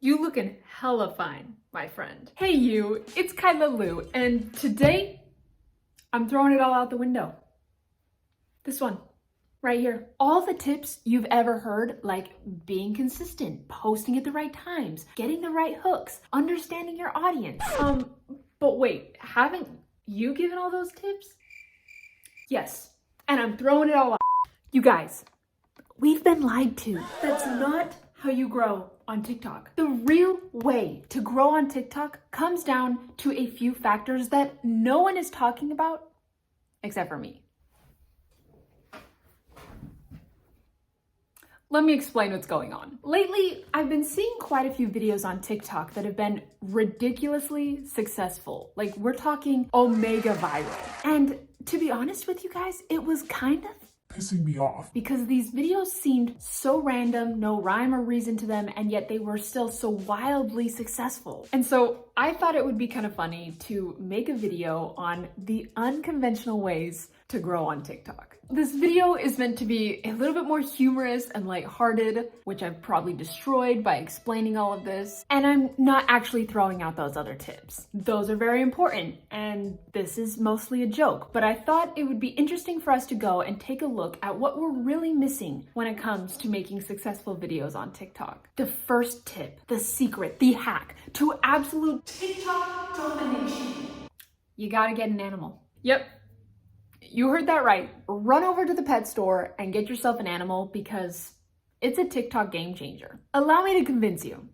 You looking hella fine, my friend. Hey you, it's Kyla Lou, and today I'm throwing it all out the window. This one, right here. All the tips you've ever heard, like being consistent, posting at the right times, getting the right hooks, understanding your audience. But wait, haven't you given all those tips? Yes, and I'm throwing it all out. You guys, we've been lied to. That's not how you grow on TikTok. The real way to grow on TikTok comes down to a few factors that no one is talking about except for me. Let me explain what's going on. Lately, I've been seeing quite a few videos on TikTok that have been ridiculously successful. Like, we're talking omega viral. And to be honest with you guys, it was kind of pissing me off because these videos seemed so random, no rhyme or reason to them, and yet they were still so wildly successful. And so I thought it would be kind of funny to make a video on the unconventional ways to grow on TikTok. This video is meant to be a little bit more humorous and lighthearted, which I've probably destroyed by explaining all of this. And I'm not actually throwing out those other tips. Those are very important, and this is mostly a joke, but I thought it would be interesting for us to go and take a look at what we're really missing when it comes to making successful videos on TikTok. The first tip, the secret, the hack to absolute TikTok domination. You gotta get an animal. Yep. You heard that right. Run over to the pet store and get yourself an animal because it's a TikTok game changer. Allow me to convince you.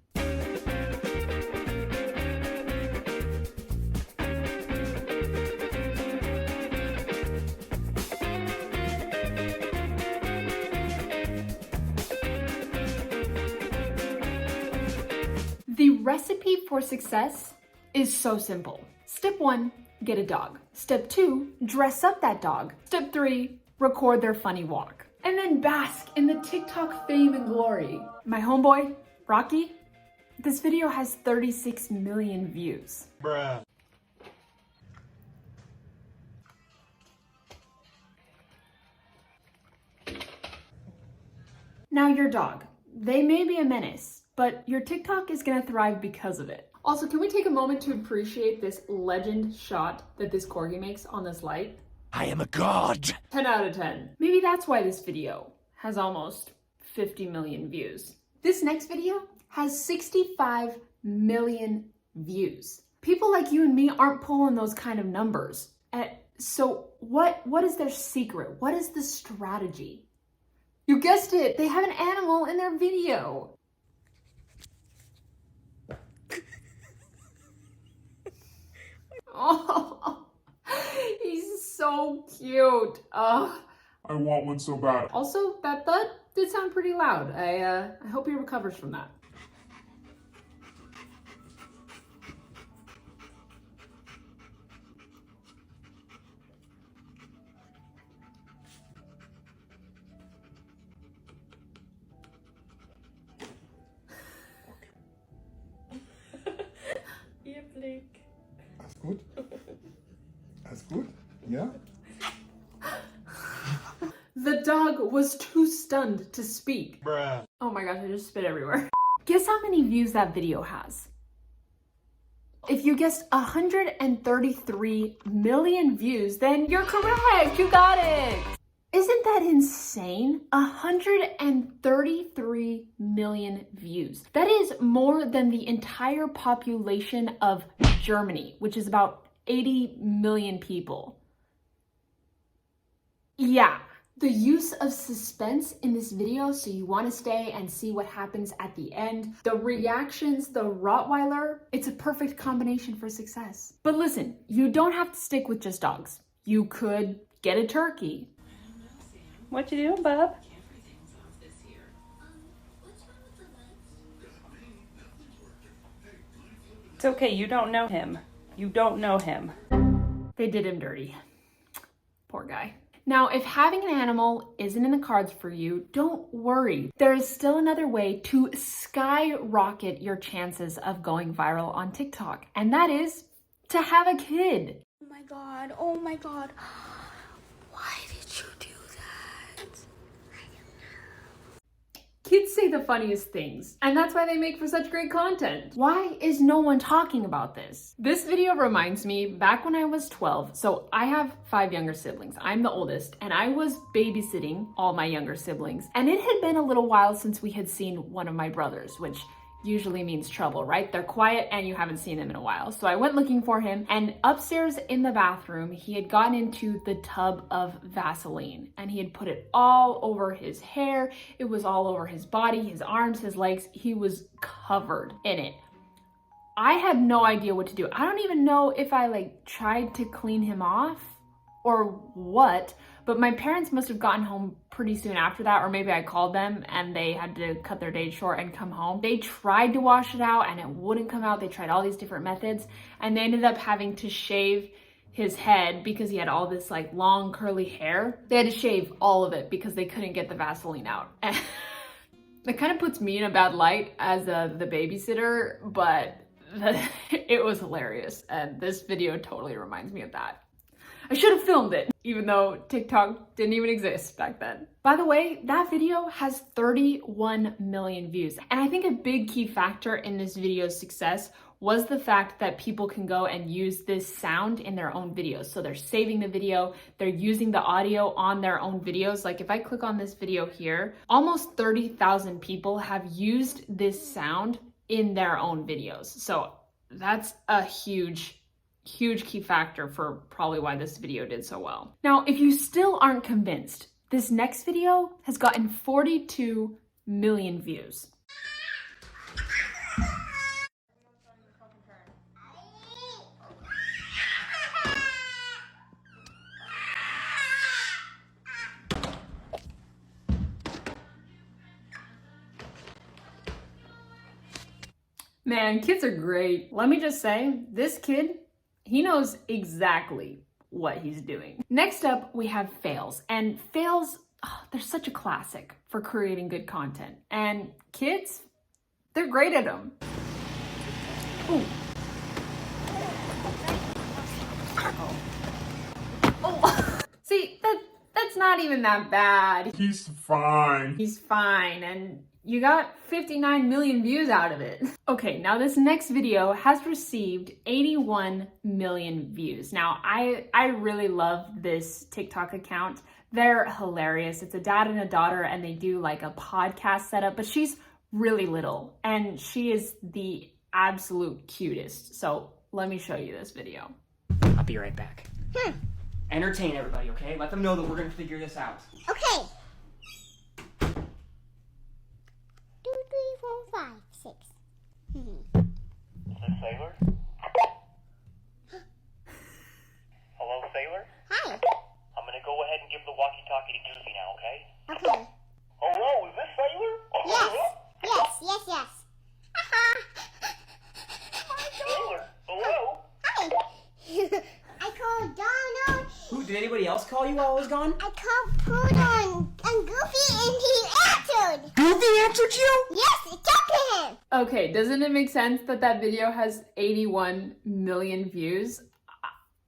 The recipe for success is so simple. Step 1, get a dog. Step 2, dress up that dog. Step 3, record their funny walk. And then bask in the TikTok fame and glory. My homeboy, Rocky, this video has 36 million views. bruh. Now your dog, they may be a menace, but your TikTok is gonna thrive because of it. Also, can we take a moment to appreciate this legend shot that this corgi makes on this light? I am a god. 10 out of 10. Maybe that's why this video has almost 50 million views. This next video has 65 million views. People like you and me aren't pulling those kind of numbers. So what is their secret? What is the strategy? You guessed it, they have an animal in their video. Oh, he's so cute. Oh. I want one so bad. Also, that thud did sound pretty loud. I hope he recovers from that. Ihr Blick. Alles gut? Alles gut? Ja? The dog was too stunned to speak. Bruh. Oh my gosh, I just spit everywhere. Guess how many views that video has? If you guessed 133 million views, then you're correct. You got it. Isn't that insane? 133 million views. That is more than the entire population of Germany, which is about 80 million people. Yeah. The use of suspense in this video, so you want to stay and see what happens at the end. The reactions, the Rottweiler, it's a perfect combination for success. But listen, you don't have to stick with just dogs. You could get a turkey. What you doing, bub? It's okay, you don't know him. You don't know him. They did him dirty. Poor guy. Now, if having an animal isn't in the cards for you, don't worry. There is still another way to skyrocket your chances of going viral on TikTok, and that is to have a kid. Oh my god, oh my god. Why did you do that? Kids say the funniest things, and that's why they make for such great content. Why is no one talking about this? This video reminds me back when I was 12. So I have 5 younger siblings. I'm the oldest, and I was babysitting all my younger siblings. And it had been a little while since we had seen one of my brothers, which usually means trouble, right? They're quiet and you haven't seen them in a while. So I went looking for him, and upstairs in the bathroom, he had gotten into the tub of Vaseline and he had put it all over his hair. It was all over his body, his arms, his legs. He was covered in it. I had no idea what to do. I don't even know if I tried to clean him off or what, but my parents must have gotten home pretty soon after that, or maybe I called them and they had to cut their day short and come home. They tried to wash it out and it wouldn't come out. They tried all these different methods and they ended up having to shave his head because he had all this long curly hair. They had to shave all of it because they couldn't get the Vaseline out. And it kind of puts me in a bad light as the babysitter, but it was hilarious. And this video totally reminds me of that. I should have filmed it, even though TikTok didn't even exist back then. By the way, that video has 31 million views. And I think a big key factor in this video's success was the fact that people can go and use this sound in their own videos. So they're saving the video, they're using the audio on their own videos. Like if I click on this video here, almost 30,000 people have used this sound in their own videos. So that's a huge key factor for probably why this video did so well. Now, if you still aren't convinced, this next video has gotten 42 million views. Man, kids are great. Let me just say, this kid, he knows exactly what he's doing. Next up, we have fails. And fails, they're such a classic for creating good content. And kids, they're great at them. Ooh. Oh. See, that's not even that bad. He's fine. He's fine, and you got 59 million views out of it. Okay, now this next video has received 81 million views. Now, I really love this TikTok account. They're hilarious. It's a dad and a daughter, and they do a podcast setup, but she's really little, and she is the absolute cutest. So let me show you this video. I'll be right back. Entertain everybody, okay? Let them know that we're gonna figure this out. Okay. 2, 3, 4, 5, 6. Is this Sailor? Hello, Sailor? Hi. I'm gonna go ahead and give the walkie-talkie to Goofy now, okay? Okay. Hello, is this Sailor? Yes. Sailor, hello? Hi. I called Donald. Who, did anybody else call you while I was gone? I called Poodle and Goofy, and he answered. Goofy answered you? Yes, talk to him. Okay, doesn't it make sense that that video has 81 million views?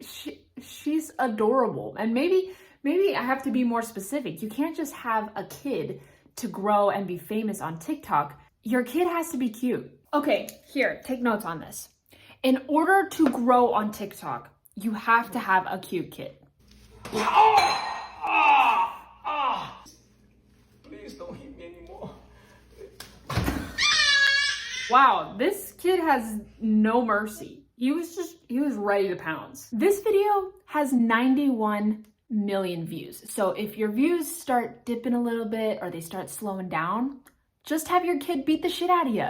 She's adorable. And maybe I have to be more specific. You can't just have a kid to grow and be famous on TikTok. Your kid has to be cute. Okay, here, take notes on this. In order to grow on TikTok, you have to have a cute kid. Please don't hit me anymore. Wow, this kid has no mercy. He was ready to pounce. This video has 91 million views. So if your views start dipping a little bit or they start slowing down, just have your kid beat the shit out of you.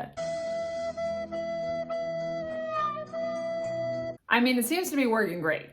I mean, it seems to be working great.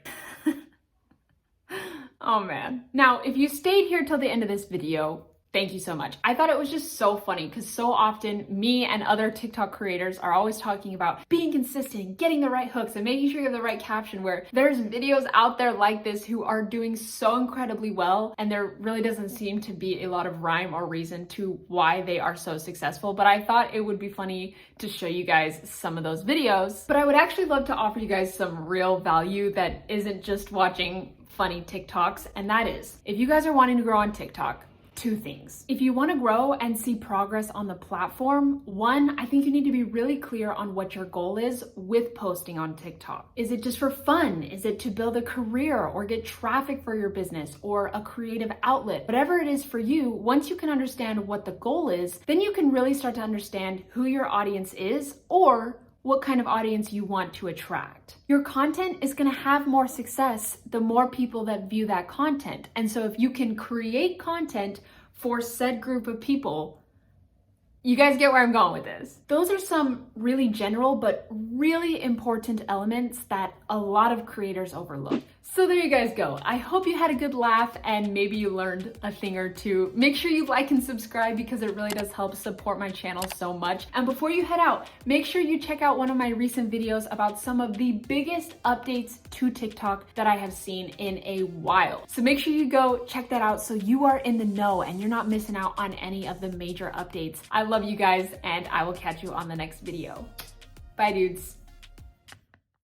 Oh man. Now, if you stayed here till the end of this video, thank you so much. I thought it was just so funny because so often me and other TikTok creators are always talking about being consistent, getting the right hooks, and making sure you have the right caption, where there's videos out there like this who are doing so incredibly well, and there really doesn't seem to be a lot of rhyme or reason to why they are so successful. But I thought it would be funny to show you guys some of those videos. But I would actually love to offer you guys some real value that isn't just watching funny TikToks, and that is, if you guys are wanting to grow on TikTok, two things. If you want to grow and see progress on the platform, one, I think you need to be really clear on what your goal is with posting on TikTok. Is it just for fun? Is it to build a career or get traffic for your business or a creative outlet? Whatever it is for you, once you can understand what the goal is, then you can really start to understand who your audience is or what kind of audience you want to attract. Your content is gonna have more success the more people that view that content. And so if you can create content for said group of people, you guys get where I'm going with this. Those are some really general but really important elements that a lot of creators overlook. So there you guys go. I hope you had a good laugh and maybe you learned a thing or two. Make sure you like and subscribe because it really does help support my channel so much. And before you head out, make sure you check out one of my recent videos about some of the biggest updates to TikTok that I have seen in a while. So make sure you go check that out so you are in the know and you're not missing out on any of the major updates. I love you guys and I will catch you on the next video. Bye dudes.